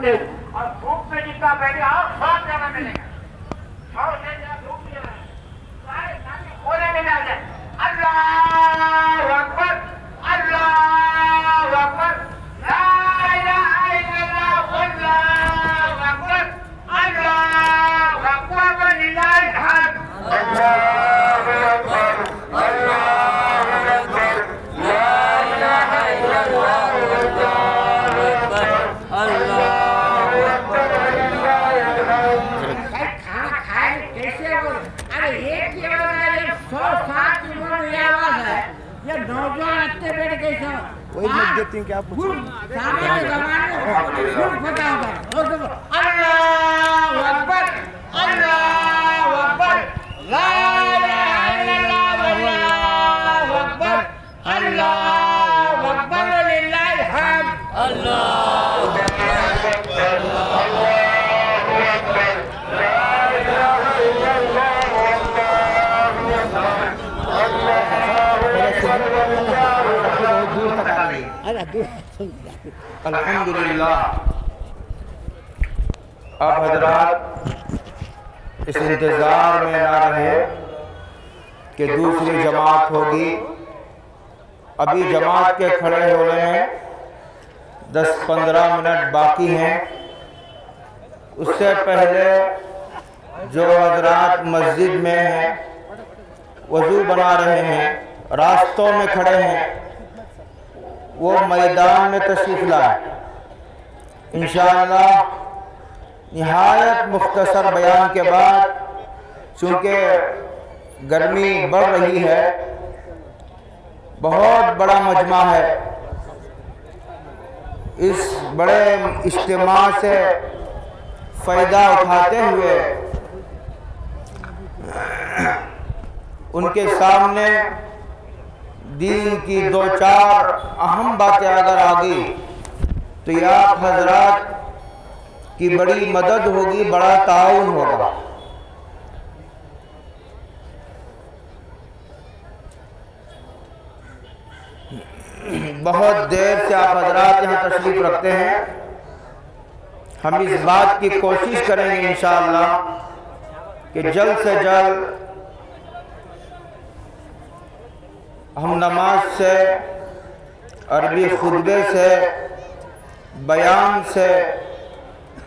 بیٹھے اور دھوپ میں جتنا بیٹھے اور 100 جگہ ملے گا 100 سے زیادہ دھوپ مل رہا ہے سارے ساتھی کھولے میں آ جائے اللہ اکبر اللہ اکبر لا الہ الا اللہ واللہ اکبر اللہ اکبر وللہ الحمد اللہ اکبر اللہ اکبر لا الہ الا اللہ واللہ اکبر اللہ اکبر وللہ الحمد کھانا کھائے کیسے ارے ایک کی آواز ہے 107 کلو کی آواز ہے یہ نوجوان اتے بیٹھ گئے تھا وہی میں دیکھتی ہوں کہ آپ سامنے زمانے میں پتا ہوگا اللہ اکبر اللہ اکبر لا الہ الا اللہ واللہ اکبر اللہ اکبر وللہ الحمد اللہ اکبر اللہ اکبر لا الہ الا اللہ واللہ اکبر الحمدللہ آپ حضرات اس انتظار میں نہ رہے کہ دوسری جماعت ہوگی ابھی جماعت کے کھڑے ہونے میں 10-15 منٹ باقی ہیں اس سے پہلے جو حضرات مسجد میں ہیں وضو بنا رہے ہیں راستوں میں کھڑے ہیں وہ میدان میں تشریف لائیں انشاءاللہ نہایت مختصر بیان کے بعد چونکہ گرمی بڑھ رہی ہے بہت بڑا مجمع ہے اس بڑے اجتماع سے فائدہ اٹھاتے ہوئے ان کے سامنے دین کی 2-4 اہم باتیں اگر آ گئی تو یہ آپ حضرات کی بڑی مدد ہوگی بڑا تعاون ہوگا بہت دیر سے آپ حضرات یہاں تشریف رکھتے ہیں ہم اس بات کی کوشش کریں گے انشاءاللہ کہ جلد سے جلد ہم نماز سے عربی خطبے سے بیان سے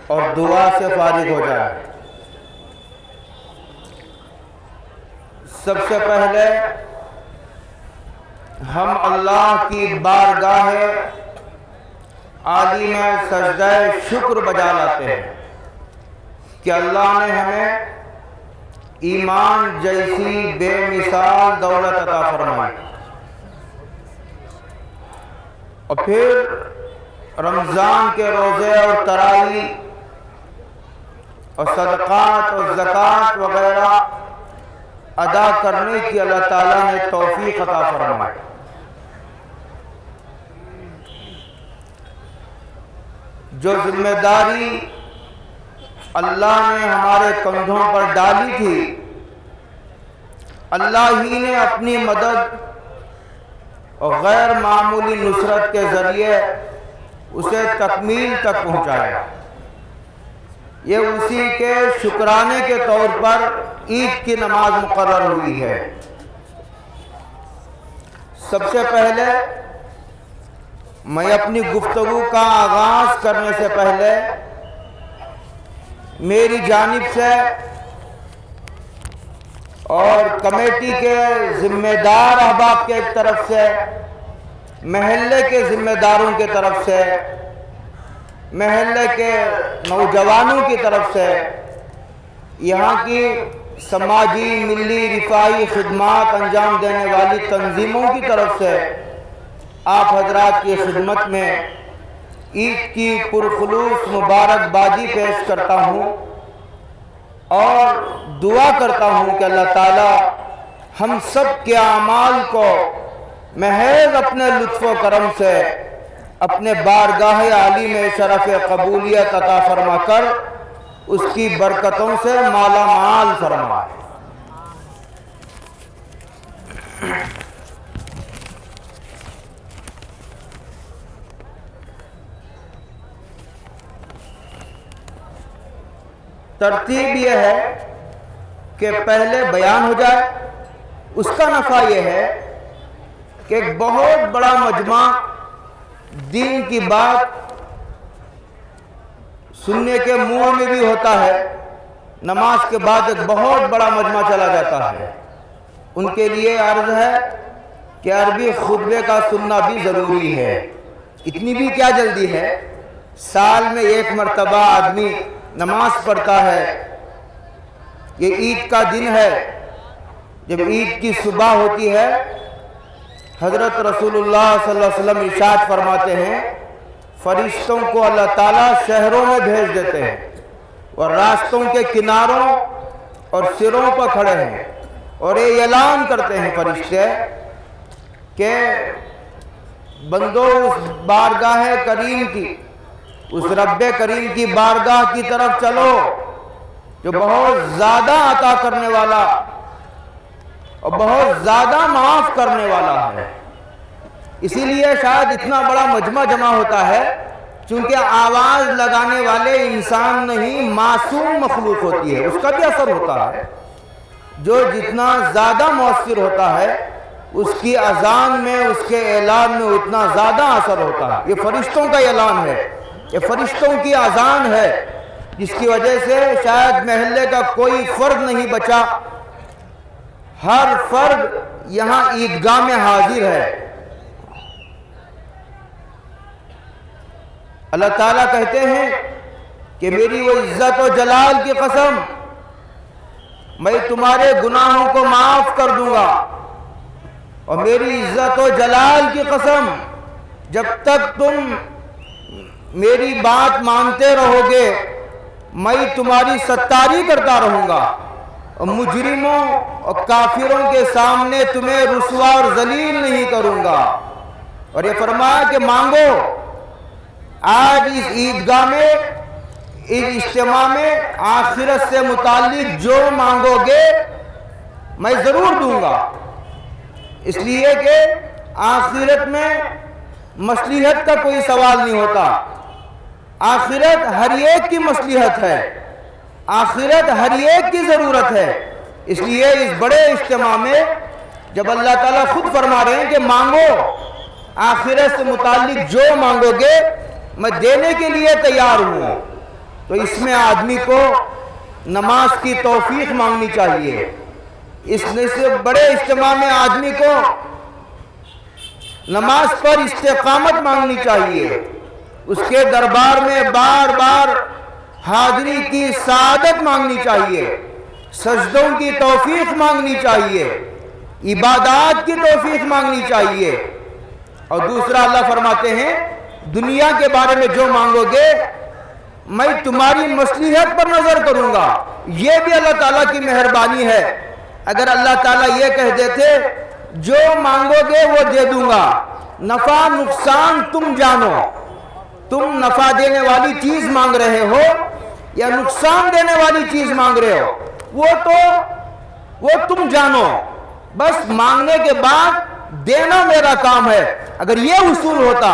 اور دعا سے فارغ ہو جائیں سب سے پہلے ہم اللہ کی بارگاہ عالی میں سجدہ شکر بجا لاتے ہیں کہ اللہ نے ہمیں ایمان جیسی بے مثال دولت عطا فرمائی اور پھر رمضان کے روزے اور تراویح اور صدقات اور زکوٰۃ وغیرہ ادا کرنے کی اللہ تعالیٰ نے توفیق عطا فرمائی جو ذمہ داری اللہ نے ہمارے کندھوں پر ڈالی تھی اللہ ہی نے اپنی مدد اور غیر معمولی نصرت کے ذریعے اسے تکمیل تک پہنچایا یہ اسی کے شکرانے کے طور پر عید کی نماز مقرر ہوئی ہے سب سے پہلے میں اپنی گفتگو کا آغاز کرنے سے پہلے میری جانب سے اور کمیٹی کے ذمہ دار احباب کے طرف سے محلے کے ذمہ داروں کی طرف سے محلے کے نوجوانوں کی طرف سے یہاں کی سماجی ملی رفاہی خدمات انجام دینے والی تنظیموں کی طرف سے آپ حضرات کی خدمت میں عید کی پرخلوص مبارکبادی پیش کرتا ہوں اور دعا کرتا ہوں کہ اللہ تعالی ہم سب کے اعمال کو محض اپنے لطف و کرم سے اپنے بارگاہ عالی میں شرف قبولیت عطا فرما کر اس کی برکتوں سے مالا مال فرمائے ترتیب یہ ہے کہ پہلے بیان ہو جائے. اس کا نفع یہ ہے کہ ایک بہت بڑا مجمع دین کی بات سننے کے منہ میں بھی ہوتا ہے. نماز کے بعد ایک بہت بڑا مجمع چلا جاتا ہے. ان کے لیے عرض ہے کہ عربی خطبے کا سننا بھی ضروری ہے. اتنی بھی کیا جلدی ہے، سال میں ایک مرتبہ آدمی نماز پڑھتا ہے. یہ عید کا دن ہے. جب عید کی صبح ہوتی ہے حضرت رسول اللہ صلی اللہ علیہ وسلم ارشاد فرماتے ہیں فرشتوں کو اللہ تعالیٰ شہروں میں بھیج دیتے ہیں اور راستوں کے کناروں اور سروں پر کھڑے ہیں اور یہ اعلان کرتے ہیں فرشتے کہ بندو اس بارگاہ کریم کی، اس رب کریم کی بارگاہ کی طرف چلو جو بہت زیادہ عطا کرنے والا اور بہت زیادہ معاف کرنے والا ہے. اسی لیے شاید اتنا بڑا مجمع جمع ہوتا ہے چونکہ آواز لگانے والے انسان نہیں، معصوم مخلوق ہوتی ہے، اس کا بھی اثر ہوتا ہے. جو جتنا زیادہ مؤثر ہوتا ہے اس کی اذان میں، اس کے اعلان میں اتنا زیادہ اثر ہوتا ہے. یہ فرشتوں کا اعلان ہے، یہ فرشتوں کی اذان ہے، جس کی وجہ سے شاید محلے کا کوئی فرد نہیں بچا. ہر فرد یہاں عیدگاہ میں حاضر ہے. اللہ تعالیٰ کہتے ہیں کہ میری وہ عزت و جلال کی قسم، میں تمہارے گناہوں کو معاف کر دوں گا. اور میری عزت و جلال کی قسم، جب تک تم میری بات مانتے رہو گے میں تمہاری ستاری کرتا رہوں گا اور مجرموں اور کافروں کے سامنے تمہیں رسوا اور ذلیل نہیں کروں گا. اور یہ فرمایا کہ مانگو. آج اس عیدگاہ میں، اس اجتماع میں آخرت سے متعلق جو مانگو گے میں ضرور دوں گا. اس لیے کہ آخرت میں مصلحت کا کوئی سوال نہیں ہوتا. آخرت ہر ایک کی مصلحت ہے، آخرت ہر ایک کی ضرورت ہے. اس لیے اس بڑے اجتماع میں جب اللہ تعالیٰ خود فرما رہے ہیں کہ مانگو، آخرت سے متعلق جو مانگو گے میں دینے کے لیے تیار ہوں، تو اس میں آدمی کو نماز کی توفیق مانگنی چاہیے. اس بڑے اجتماع میں آدمی کو نماز پر استقامت مانگنی چاہیے. اس کے دربار میں بار بار حاضری کی سعادت مانگنی چاہیے، سجدوں کی توفیق مانگنی چاہیے، عبادات کی توفیق مانگنی چاہیے. اور دوسرا اللہ فرماتے ہیں دنیا کے بارے میں جو مانگو گے میں تمہاری مصلحت پر نظر کروں گا. یہ بھی اللہ تعالیٰ کی مہربانی ہے. اگر اللہ تعالیٰ یہ کہہ دیتے جو مانگو گے وہ دے دوں گا، نفع نقصان تم جانو، تم نفع دینے والی چیز مانگ رہے ہو یا نقصان دینے والی چیز مانگ رہے ہو وہ تم جانو، بس مانگنے کے بعد دینا میرا کام ہے. اگر یہ اصول ہوتا،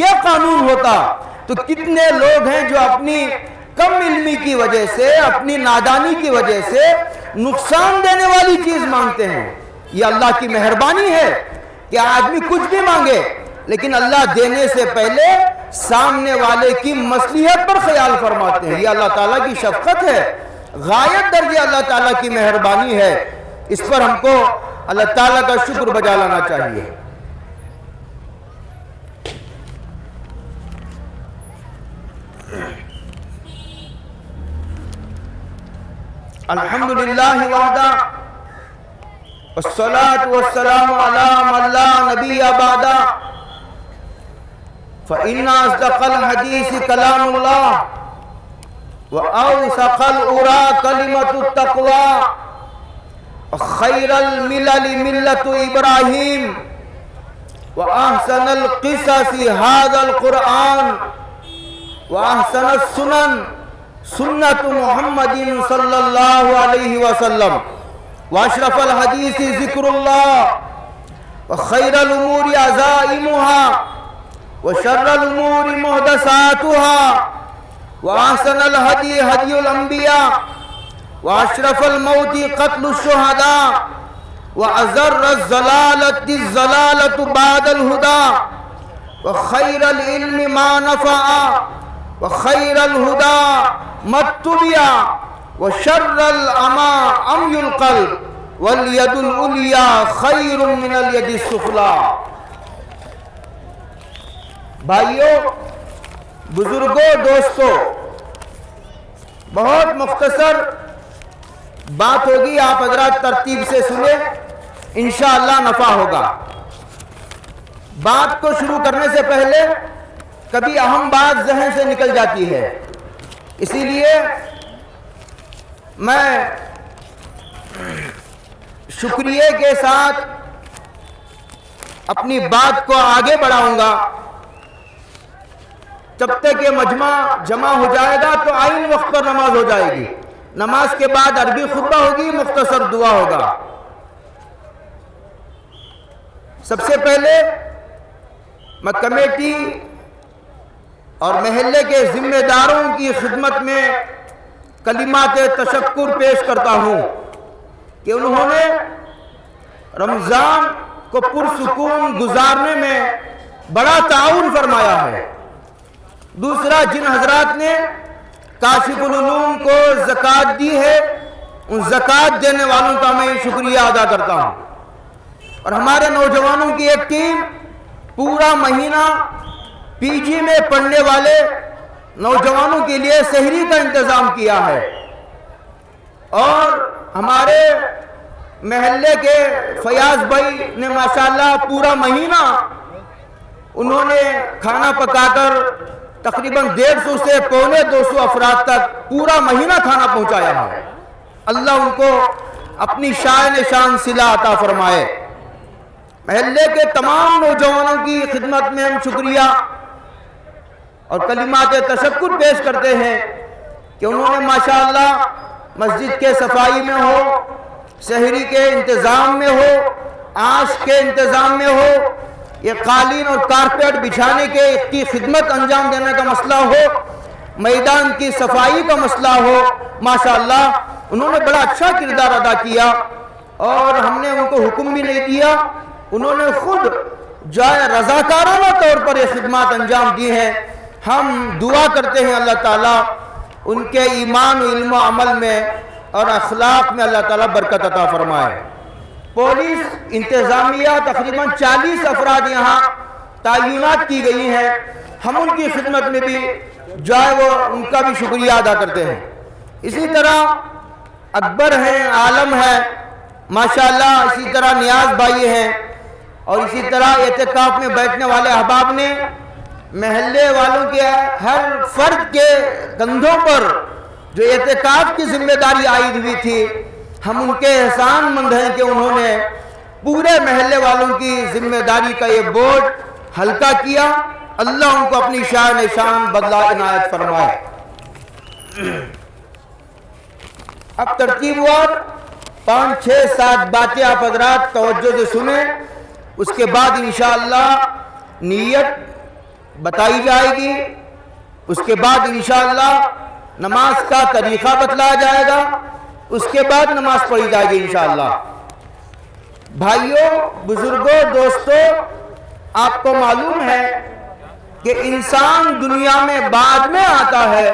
یہ قانون ہوتا تو کتنے لوگ ہیں جو اپنی کم علمی کی وجہ سے، اپنی نادانی کی وجہ سے نقصان دینے والی چیز مانگتے ہیں. یہ اللہ کی مہربانی ہے کہ آدمی کچھ بھی مانگے لیکن اللہ دینے سے پہلے سامنے والے کی مصلحت پر خیال فرماتے ہیں. یہ اللہ تعالیٰ کی شفقت ہے، غایت درجے اللہ تعالیٰ کی مہربانی ہے. اس پر ہم کو اللہ تعالیٰ کا شکر بجا لانا چاہیے. الحمدللہ وحدہ والصلاة والسلام علی من لا نبی بعدہ فإن أصدق الحديث كلام الله وأوثق الأولى كلمة التقوى وخير الملل ملة إبراهيم وأحسن القصص هذا القرآن وأحسن السنن سنة محمد صلى الله عليه وسلم وأشرف الحديث ذكر الله وخير الأمور عزائمها وشر الأمور محدثاتها وأحسن الهدي هدي الأنبياء وأشرف الموت قتل الشهداء وأزر الزلالة بعد الهدى وخير العلم ما نفع وخير الهدى ما اتبع وشر الأمى أمي القلب واليد العليا خير من اليد السفلى. بھائیوں، بزرگوں، دوستوں، بہت مختصر بات ہوگی، آپ حضرات ترتیب سے سنیں، انشاءاللہ نفع ہوگا. بات کو شروع کرنے سے پہلے کبھی اہم بات ذہن سے نکل جاتی ہے، اسی لیے میں شکریہ کے ساتھ اپنی بات کو آگے بڑھاؤں گا. جب تک یہ مجمع جمع ہو جائے گا تو عین وقت پر نماز ہو جائے گی. نماز کے بعد عربی خطبہ ہوگی، مختصر دعا ہوگا. سب سے پہلے میں کمیٹی اور محلے کے ذمہ داروں کی خدمت میں کلمات تشکر پیش کرتا ہوں کہ انہوں نے رمضان کو پرسکون گزارنے میں بڑا تعاون فرمایا ہے. دوسرا، جن حضرات نے کاشف العلوم کو زکوٰۃ دی ہے، ان زکوٰۃ دینے والوں کا میں شکریہ ادا کرتا ہوں. اور ہمارے نوجوانوں کی ایک ٹیم پورا مہینہ پی جی میں پڑھنے والے نوجوانوں کے لیے سحری کا انتظام کیا ہے. اور ہمارے محلے کے فیاض بھائی نے ماشاءاللہ پورا مہینہ انہوں نے کھانا پکا کر تقریباً 150 سے 250 افراد تک پورا مہینہ کھانا پہنچایا ہے. اللہ ان کو اپنی شان شان صلہ عطا فرمائے. محلے کے تمام نوجوانوں کی خدمت میں ہم شکریہ اور کلمات تشکر پیش کرتے ہیں کہ انہوں نے ماشاءاللہ مسجد کے صفائی میں ہو، سحری کے انتظام میں ہو، عاش کے انتظام میں ہو، یہ قالین اور کارپیٹ بچھانے کی خدمت انجام دینے کا مسئلہ ہو، میدان کی صفائی کا مسئلہ ہو، ماشاءاللہ انہوں نے بڑا اچھا کردار ادا کیا. اور ہم نے ان کو حکم بھی نہیں دیا، انہوں نے خود جائے رضاکارانہ طور پر یہ خدمات انجام دی ہیں. ہم دعا کرتے ہیں اللہ تعالیٰ ان کے ایمان و علم و عمل میں اور اخلاق میں اللہ تعالیٰ برکت عطا فرمائے. پولیس انتظامیہ تقریباً 40 افراد یہاں تعینات کی گئی ہیں، ہم ان کی خدمت میں بھی جائے وہ ان کا بھی شکریہ ادا کرتے ہیں. اسی طرح اکبر ہیں، عالم ہے ماشاءاللہ، اسی طرح نیاز بھائی ہیں، اور اسی طرح اعتکاف میں بیٹھنے والے احباب نے محلے والوں کے ہر فرد کے کندھوں پر جو اعتکاف کی ذمہ داری عائد ہوئی تھی، ہم ان کے احسان مند ہیں کہ انہوں نے پورے محلے والوں کی ذمہ داری کا یہ بوجھ ہلکا کیا. اللہ ان کو اپنی شان بدلہ عنایت فرمائے. اب ترتیب وار 5 6 7 باتیں آپ حضرات توجہ سے سنیں، اس کے بعد انشاءاللہ نیت بتائی جائے گی، اس کے بعد انشاءاللہ نماز کا طریقہ بتلایا جائے گا، اس کے بعد نماز پڑھی جائے گی انشاءاللہ. بھائیوں، بزرگوں، دوستوں، آپ کو معلوم ہے کہ انسان دنیا میں بعد میں آتا ہے،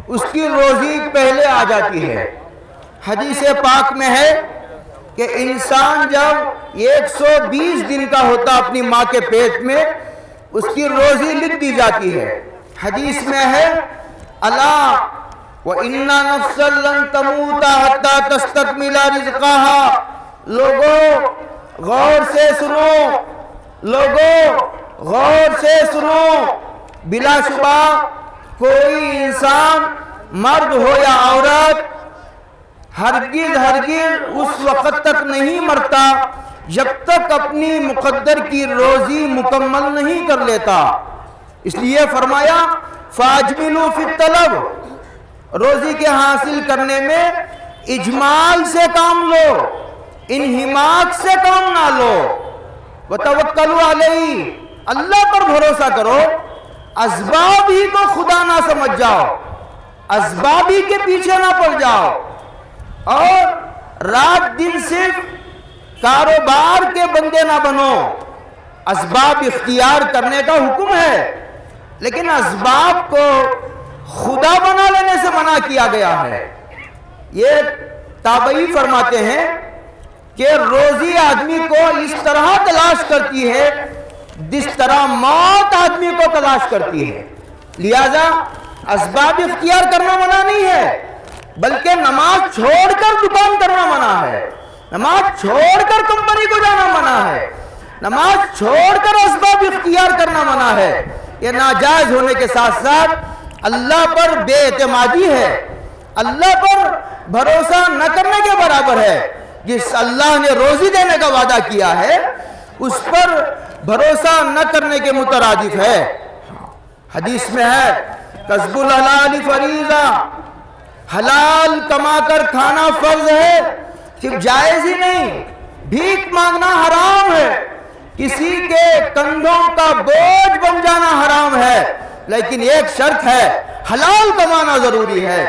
اس کی روزی پہلے آ جاتی ہے. حدیث پاک میں ہے کہ انسان جب 120 دن کا ہوتا اپنی ماں کے پیٹ میں، اس کی روزی لکھ دی جاتی ہے. حدیث میں ہے الا وَإِنَّ نَفْسًا لَن تَمُوتَ حَتَّى تَسْتَكْمِلَ رِزْقَهَا. لوگوں غور سے سنو، لوگوں غور سے سنو، بلا شبہ کوئی انسان مرد ہو یا عورت ہرگز اس وقت تک نہیں مرتا جب تک اپنی مقدر کی روزی مکمل نہیں کر لیتا. اس لیے فرمایا فَاجْمِلُوا فِي الطَّلَبِ، روزی کے حاصل کرنے میں اجمال سے کام لو، انہماک سے کام نہ لو. وَتَوَكَّلُوا عَلَيْهِ، اللہ پر بھروسہ کرو، اسباب ہی کو خدا نہ سمجھ جاؤ. اسبابی کے پیچھے نہ پڑ جاؤ اور رات دن صرف کاروبار کے بندے نہ بنو۔ اسباب اختیار کرنے کا حکم ہے، لیکن اسباب کو خدا بنا لینے سے منع کیا گیا ہے۔ یہ تابعی فرماتے ہیں کہ روزی آدمی کو اس طرح تلاش کرتی ہے جس طرح موت آدمی کو تلاش کرتی ہے، لہذا اسباب اختیار کرنا منع نہیں ہے، بلکہ نماز چھوڑ کر دکان کرنا منع ہے، نماز چھوڑ کر کمپنی کو جانا منع ہے، نماز چھوڑ کر اسباب اختیار کرنا منع ہے۔ یہ ناجائز ہونے کے ساتھ ساتھ اللہ پر بے اعتمادی ہے، اللہ پر بھروسہ نہ کرنے کے برابر ہے۔ جس اللہ نے روزی دینے کا وعدہ کیا ہے اس پر بھروسہ نہ کرنے کے مترادف ہے۔ حدیث میں ہے کسب الحلال فریضہ، حلال کما کر کھانا فرض ہے، صرف جائز ہی نہیں، بھیک مانگنا حرام ہے، کسی کے کندھوں کا بوجھ بن جانا حرام ہے، لیکن ایک شرط ہے، حلال کمانا ضروری ہے،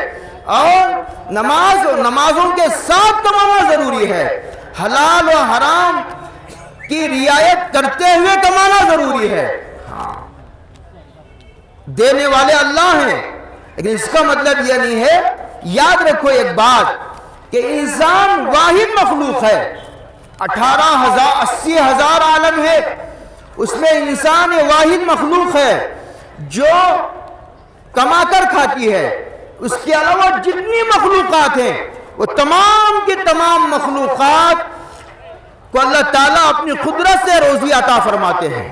اور نمازوں کے ساتھ کمانا ضروری ہے، حلال و حرام کی رعایت کرتے ہوئے کمانا ضروری ہے۔ دینے والے اللہ ہیں، لیکن اس کا مطلب یہ نہیں ہے، یاد رکھو ایک بات کہ انسان واحد مخلوق ہے، 80,000 عالم ہے، اس میں انسان واحد مخلوق ہے جو کما کر کھاتی ہے۔ اس کے علاوہ جتنی مخلوقات ہیں وہ تمام کی تمام مخلوقات کو اللہ تعالیٰ اپنی قدرت سے روزی عطا فرماتے ہیں۔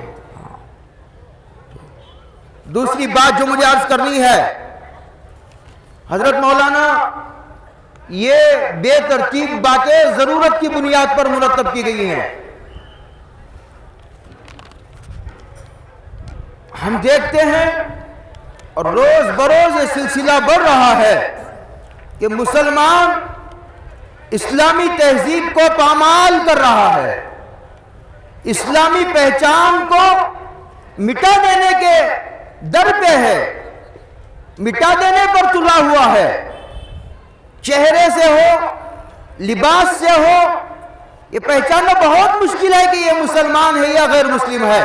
دوسری بات جو مجھے عرض کرنی ہے، حضرت مولانا یہ بے ترتیب باتیں ضرورت کی بنیاد پر مرتب کی گئی ہیں۔ ہم دیکھتے ہیں اور روز بروز یہ سلسلہ بڑھ رہا ہے کہ مسلمان اسلامی تہذیب کو پامال کر رہا ہے، اسلامی پہچان کو مٹا دینے کے در پہ ہے، مٹا دینے پر تلا ہوا ہے، چہرے سے ہو، لباس سے ہو، یہ پہچاننا بہت مشکل ہے کہ یہ مسلمان ہے یا غیر مسلم ہے۔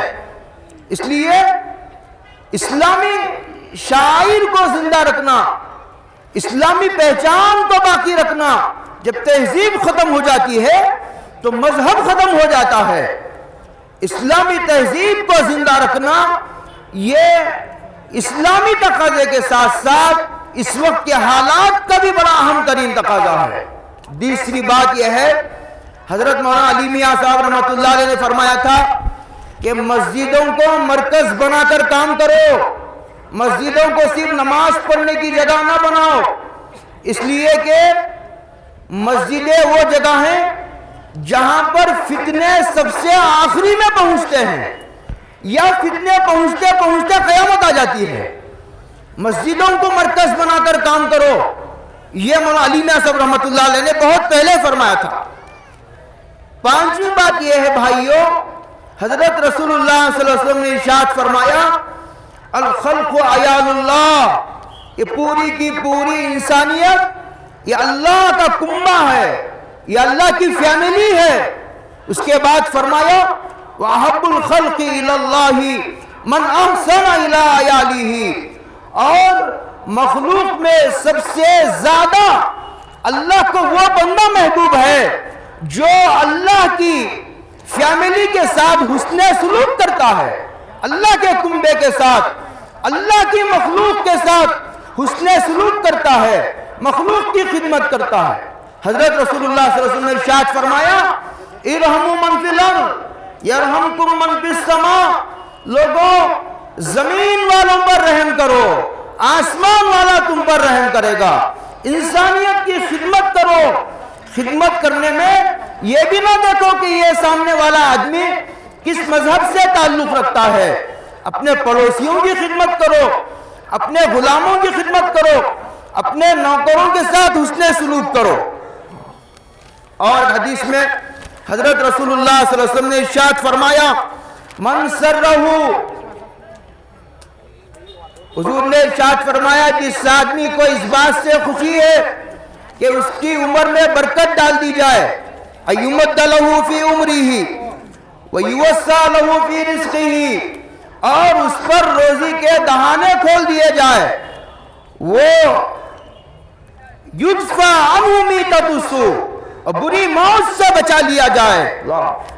اس لیے اسلامی شاعر کو زندہ رکھنا، اسلامی پہچان کو باقی رکھنا، جب تہذیب ختم ہو جاتی ہے تو مذہب ختم ہو جاتا ہے۔ اسلامی تہذیب کو زندہ رکھنا یہ اسلامی تقاضے کے ساتھ ساتھ اس وقت کے حالات کا بھی بڑا اہم ترین تقاضا ہے۔ دوسری بات یہ ہے، حضرت مولانا علی میاں صاحب رحمۃ اللہ علیہ نے فرمایا تھا کہ مسجدوں کو مرکز بنا کر کام کرو، مسجدوں کو صرف نماز پڑھنے کی جگہ نہ بناؤ، اس لیے کہ مسجدیں وہ جگہ ہیں جہاں پر فتنے سب سے آخری میں پہنچتے ہیں، یا فتنے پہنچتے پہنچتے قیامت آ جاتی ہے۔ مسجدوں کو مرکز بنا کر کام کرو، یہ مولانا علی میاں صاحب رحمۃ اللہ علیہ نے بہت پہلے فرمایا تھا۔ پانچویں بات یہ ہے بھائیو، حضرت رسول اللہ صلی اللہ علیہ وسلم نے ارشاد فرمایا الخلق عیال اللہ، یہ پوری کی پوری انسانیت یہ اللہ کا کنبہ ہے، یہ اللہ کی فیملی ہے۔ اس کے بعد فرمایا وَأَحَبُّ الْخَلْقِ إِلَى اللَّهِ مَنْ أَحْسَنَ إِلَىٰ عَيَالِهِ، اور مخلوق میں سب سے زیادہ اللہ کو وہ بندہ محبوب ہے جو اللہ کی فیملی کے ساتھ حسن سلوک کرتا ہے، اللہ کے کنبے کے ساتھ، اللہ کی مخلوق کے ساتھ حسن سلوک کرتا ہے، مخلوق کی خدمت کرتا ہے۔ حضرت رسول اللہ صلی اللہ علیہ وسلم نے ارشاد فرمایا ارحموا من فی الارض یرحمکم من فی السماء، لوگوں زمین والوں پر رحم کرو، آسمان والا تم پر رحم کرے گا۔ انسانیت کی خدمت کرو، خدمت کرنے میں یہ بھی نہ دیکھو کہ یہ سامنے والا آدمی کس مذہب سے تعلق رکھتا ہے، اپنے پڑوسیوں کی خدمت کرو، اپنے غلاموں کی خدمت کرو، اپنے نوکروں کے ساتھ حسن سلوک کرو۔ اور حدیث میں حضرت رسول اللہ صلی اللہ علیہ وسلم نے ارشاد فرمایا من سرہ حضور نے ارشاد فرمایا جس آدمی کو اس بات سے خوشی ہے کہ اس کی عمر میں برکت ڈال دی جائے، ایمد لہ فی عمرہ ویوسع لہ فی رزقہ، اور اس پر روزی کے دہانے کھول دیے جائے، وہ یدفع عنہ میتۃ السوء، اور بری موت سے بچا لیا جائے۔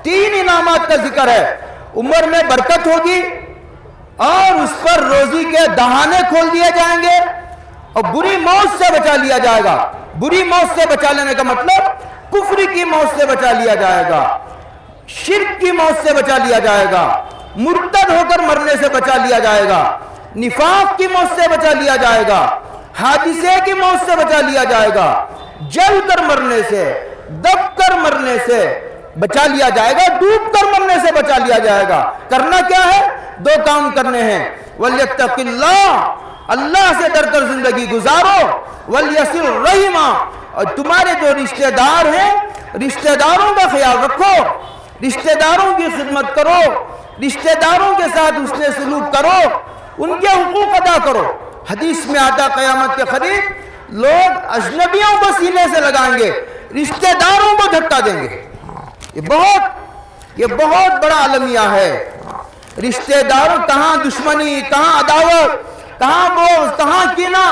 تین انعامات کا ذکر ہے، عمر میں برکت ہوگی اور اس پر روزی کے دہانے کھول دیے جائیں گے اور بری موت سے بچا لیا جائے گا۔ بری موت سے بچا لینے کا مطلب کفر کی موت سے بچا لیا جائے گا، شرک کی موت سے بچا لیا جائے گا، مرتد ہو کر مرنے سے بچا لیا جائے گا، نفاق کی موت سے بچا لیا جائے گا، حادثے کی موت سے بچا لیا جائے گا، جل کر مرنے سے، دب کر مرنے سے بچا لیا جائے گا، ڈوب کر مرنے سے بچا لیا جائے گا۔ کرنا کیا ہے؟ دو کام کرنے ہیں، وَلْيَتَّقِ اللَّهِ، اللہ سے ڈر کر زندگی گزارو، وَلْيَصِلْ رَحِمَهُ، اور تمہارے جو رشتہ دار ہیں رشتہ داروں کا خیال رکھو، رشتہ داروں کی خدمت کرو، رشتہ داروں کے ساتھ حسن سلوک کرو، ان کے حقوق ادا کرو۔ حدیث میں آتا قیامت کے قریب لوگ اجنبیوں کو سینے سے لگائیں گے، رشتہ داروں کو دھکا دیں گے۔ یہ بہت بڑا المیہ ہے۔ رشتہ داروں، کہاں دشمنی، کہاں عداوت، کہاں بغض، کہاں کینہ،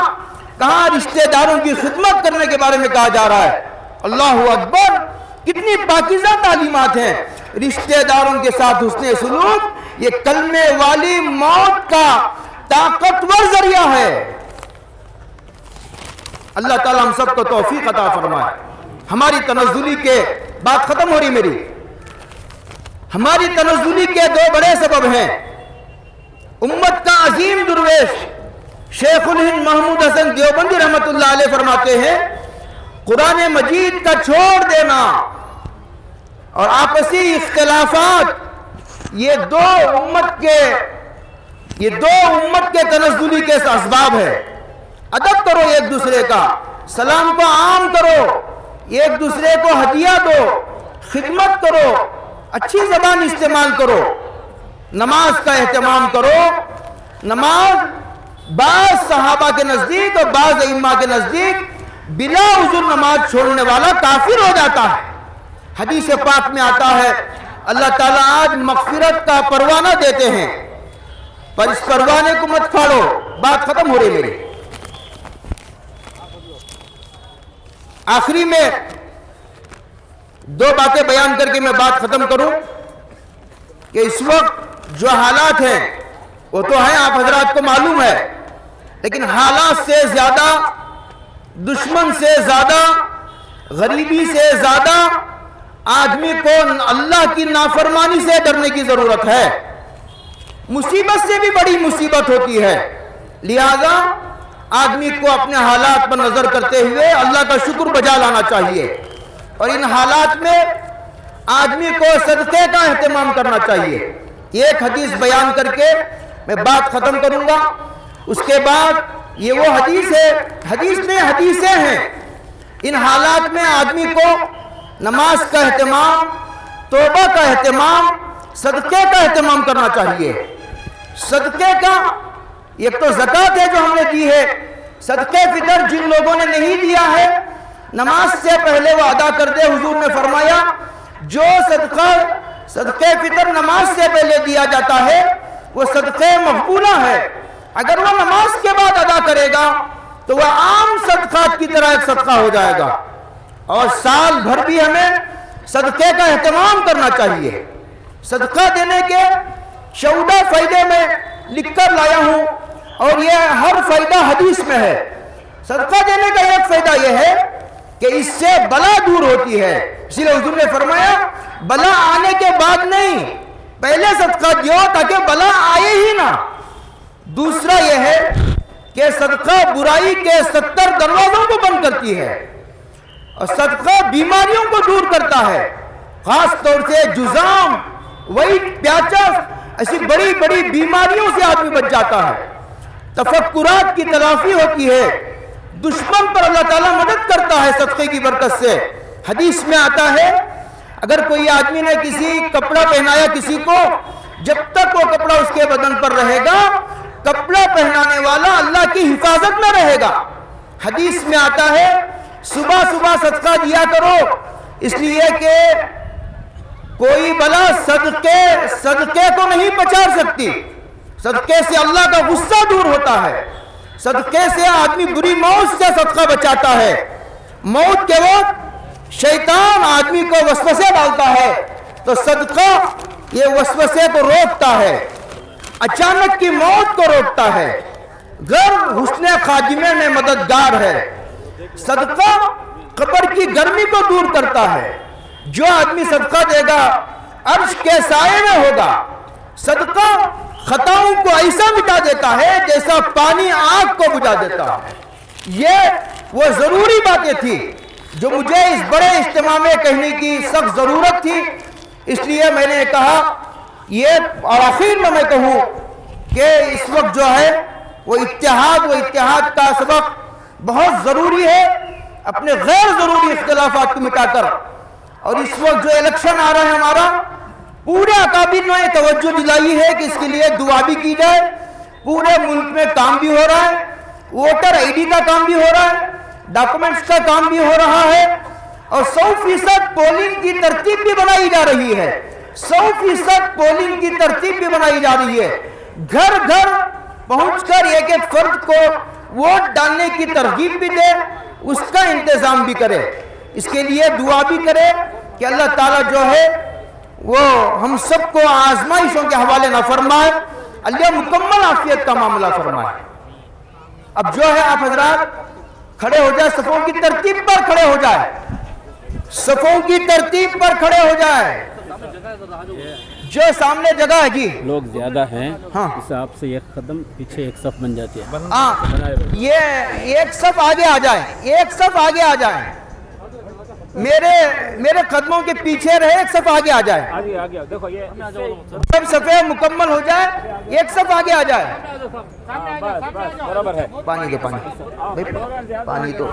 کہاں رشتہ داروں کی خدمت کرنے کے بارے میں کہا جا رہا ہے۔ اللہ اکبر، کتنی پاکیزہ تعلیمات ہیں۔ رشتہ داروں کے ساتھ حسن سلوک یہ کلمے والی موت کا طاقتور ذریعہ ہے۔ اللہ تعالیٰ ہم سب کو توفیق عطا فرمائے۔ ہماری تنزلی کے بات ختم ہو رہی میری، ہماری تنزلی کے دو بڑے سبب ہیں۔ امت کا عظیم درویش شیخ الہند محمود حسن دیوبندی رحمت اللہ علیہ فرماتے ہیں، قرآن مجید کا چھوڑ دینا اور آپسی اختلافات یہ دو امت کے تنزلی کے اسباب ہے۔ ادب کرو ایک دوسرے کا، سلام کو عام کرو، ایک دوسرے کو ہدیہ دو، خدمت کرو، اچھی زبان استعمال کرو، نماز کا اہتمام کرو۔ نماز بعض صحابہ کے نزدیک اور بعض ائمہ کے نزدیک بلا عذر نماز چھوڑنے والا کافر ہو جاتا ہے۔ حدیث پاک میں آتا ہے اللہ تعالیٰ آج مغفرت کا پروانہ دیتے ہیں، پر اس پروانے کو مت پھاڑو۔ بات ختم ہو رہی میری۔ آخری میں دو باتیں بیان کر کے میں بات ختم کروں کہ اس وقت جو حالات ہیں وہ تو ہیں، آپ حضرات کو معلوم ہے، لیکن حالات سے زیادہ، دشمن سے زیادہ، غریبی سے زیادہ آدمی کو اللہ کی نافرمانی سے ڈرنے کی ضرورت ہے۔ مصیبت سے بھی بڑی مصیبت ہوتی ہے، لہذا آدمی کو اپنے حالات پر نظر کرتے ہوئے اللہ کا شکر بجا لانا چاہیے، اور ان حالات میں آدمی کو صدقے کا اہتمام کرنا چاہیے۔ ایک حدیث بیان کر کے میں بات ختم کروں گا، اس کے بعد یہ وہ حدیث ہے، حدیث میں حدیثیں ہیں۔ ان حالات میں آدمی کو نماز کا اہتمام، توبہ کا اہتمام، صدقے کا اہتمام کرنا چاہیے۔ صدقے کا ایک تو زکوٰۃ ہے جو ہم نے دی ہے، صدقے فطر جن لوگوں نے نہیں دیا ہے نماز سے پہلے وہ ادا کر دے۔ حضور نے فرمایا جو صدقے فطر نماز سے پہلے دیا جاتا ہے وہ صدقے مقبولہ ہے، اگر وہ نماز کے بعد ادا کرے گا تو وہ عام صدقات کی طرح ایک صدقہ ہو جائے گا۔ اور سال بھر بھی ہمیں صدقے کا اہتمام کرنا چاہیے۔ صدقہ دینے کے 14 فائدے میں لکھ کر لایا ہوں، اور یہ ہر فائدہ حدیث میں ہے۔ صدقہ دینے کا ایک فائدہ یہ ہے کہ اس سے بلا دور ہوتی ہے، اسی لیے حضور نے فرمایا بلا آنے کے بعد نہیں، پہلے صدقہ دیو تاکہ بلا آئے ہی نہ۔ دوسرا یہ ہے کہ صدقہ برائی کے 70 دروازوں کو بند کرتی ہے، اور صدقہ بیماریوں کو دور کرتا ہے، خاص طور سے جزام، ویٹ، پیاچس، ایسی بڑی بڑی بیماریوں سے آدمی بچ جاتا ہے۔ تفکرات کی تلافی ہوتی ہے، دشمن پر اللہ تعالیٰ مدد کرتا ہے صدقے کی برکت سے۔ حدیث میں آتا ہے اگر کوئی آدمی نے کسی کپڑا پہنایا کسی کو، جب تک وہ کپڑا اس کے بدن پر رہے گا کپڑا پہنانے والا اللہ کی حفاظت میں رہے گا۔ حدیث میں آتا ہے صبح صبح صدقہ دیا کرو، اس لیے کہ کوئی بلا صدقے کو نہیں بچا سکتی۔ صدقے سے اللہ کا غصہ دور ہوتا ہے، صدقے سے آدمی بری موت سے صدقہ بچاتا ہے۔ موت کے وقت شیطان آدمی کو وسوسے ڈالتا ہے تو صدقہ یہ وسوسے کو روکتا ہے، اچانک کی موت کو روکتا ہے، غیر حسن خاتمے میں مددگار ہے۔ صدقہ قبر کی گرمی کو دور کرتا ہے۔ جو آدمی صدقہ دے گا عرش کے سائے میں ہوگا۔ صدقہ خطاؤں کو ایسا مٹا دیتا ہے جیسا پانی آگ کو بجھا دیتا ہے۔ یہ وہ ضروری باتیں تھی جو مجھے اس بڑے اجتماع میں کہنے کی سخت ضرورت تھی، اس لیے میں نے کہا یہ، اور آخر میں کہوں کہ اس وقت جو ہے وہ اتحاد کا سبق بہت ضروری ہے، اپنے غیر ضروری اختلافات کو مٹا کر۔ اور اس وقت جو الیکشن آ رہا ہے ہمارا، پورے اکابر نے توجہ دلائی ہے کہ اس کے لیے دعا بھی کی جائے۔ پورے ملک میں کام بھی ہو رہا ہے، ووٹر آئی ڈی کا کام بھی ہو رہا ہے، ڈاکومنٹس کا کام بھی ہو رہا ہے، اور 100% پولنگ کی ترتیب بھی بنائی جا رہی ہے۔ 100% پولنگ کی ترتیب بھی بنائی جا رہی ہے۔ گھر گھر پہنچ کر ایک ایک فرد کو ووٹ ڈالنے کی ترغیب بھی دے، اس کا انتظام بھی کرے۔ اس کے لیے دعا بھی کرے کہ اللہ تعالیٰ جو ہے وہ ہم سب کو آزمائشوں کے حوالے نہ فرمائے، اللہ مکمل عافیت کا معاملہ فرمائے۔ اب جو ہے آپ حضرات کھڑے ہو جائے، صفوں کی ترتیب پر کھڑے ہو جائے، صفوں کی ترتیب پر کھڑے ہو جائے۔ جو سامنے جگہ ہے جی، لوگ زیادہ ہیں، ہاں، اس حساب سے ایک قدم پیچھے ایک صف بن جاتی ہے۔ ہاں، یہ ایک صف آگے آ جائیں، ایک صف آگے آ جائیں، میرے قدموں کے پیچھے رہے، ایک صف آگے آ جائے۔ آگے دیکھو، یہ جب صفیں مکمل ہو جائے ایک صف آگے آ جائے۔ برابر ہے۔ پانی دو، پانی دو۔